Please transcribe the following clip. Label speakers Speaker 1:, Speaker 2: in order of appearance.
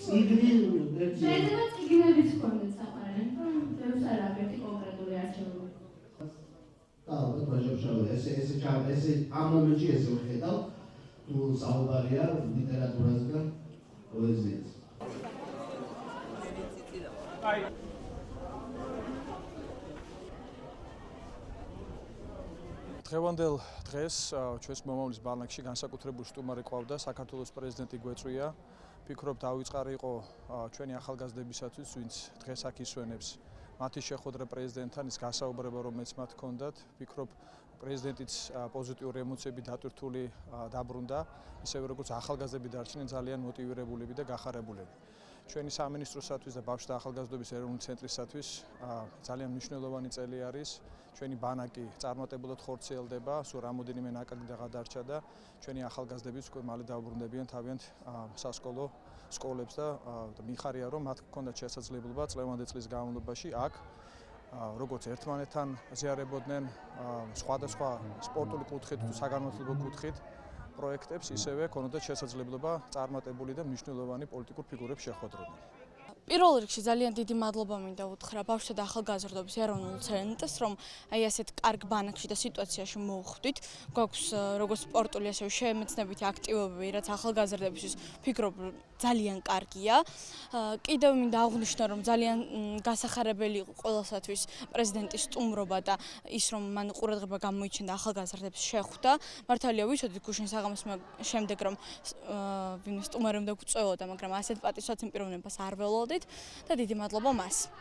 Speaker 1: შეიძლება წიგნებიც ჰქონდეთ საყვარელი, რომ ბევრს არ აკეთე კონკრეტული არჩევანი.
Speaker 2: ალბათ ვაჟებშავი ესე ამ მომენტში ესე ვხედავ თუ საუბარია ლიტერატურაზე და პოეზიაზე.
Speaker 3: დღევანდელ დღეს ჩვენს მომავლის ბანაკში განსაკუთრებული სტუმარი ყავდა საქართველოს პრეზიდენტი გვეწვია. Ფიქრობ დავიწყარი იყო ჩვენი ახალგაზრდებისათვის, ვინც დღეს აქ ისვენებს მათი შეხვედრა პრეზიდენტთან, ის გასაუბრება რომელიც მათ ჰქონდათ. Ფიქრობ პრეზიდენტიც პოზიტიური ემოციები დატვირთული დაბრუნდა, ისევე როგორც ახალგაზრდები დარჩნენ ძალიან მოტივირებულები და გახარებულები. ჩვენი სამინისტროსათვის და ბავშვთა ახალგაზრდობის ეროვნული ცენტრისათვის ძალიან მნიშვნელოვანი წელი არის. ჩვენი ბანაკი წარმატებულად ხორციელდება, სულ რამოდენიმე ნაკადი გადარჩა და ჩვენი ახალგაზრდებიც უკვე მალე დაუბრუნდებიან თავიანთ სასკოლო სკოლებს და მიხარია რომ მათ ჰქონდათ შესაძლებლობა წლევანდელ წლის განმავლობაში აქ როგორც ერთმანეთთან ზიარებოდნენ სხვადასხვა სპორტული კუთხით თუ საგანმანათლებლო კუთხით პროექტებს, ისევე ჰქონდათ შესაძლებლობა წარმატებული და მნიშვნელოვანი პოლიტიკურ ფიგურებს შეხვედროდნენ.
Speaker 4: პირველ რიგში ძალიან დიდი მადლობა მინდა უთხრა ბავშვთა და ახალგაზრდობის ეროვნულ ცენტრს, რომ აი ასეთ კარგ ბანაკში და სიტუაციაში მოვხვდით. გვაქვს როგორც სპორტული, ასევე შემეცნებითი აქტივობები, რაც ახალგაზრდებისთვის ფიქრობ ძალიან კარგია. კიდევ მინდა აღვნიშნო, რომ ძალიან გასახარებელი იყო ყველასათვის პრეზიდენტის სტუმრობა და ის, რომ მან ყურადღება გამოიჩენდა ახალგაზრდებს შეხვდა. მართალია ვიცოდით გუშინ საღამოს შემდეგ, რომ ვინმე სტუმარი უნდა გვწვეოდა, მაგრამ ასეთ პატივსაცემ პიროვნებას არ ველოდით და დიდი მადლობა მას.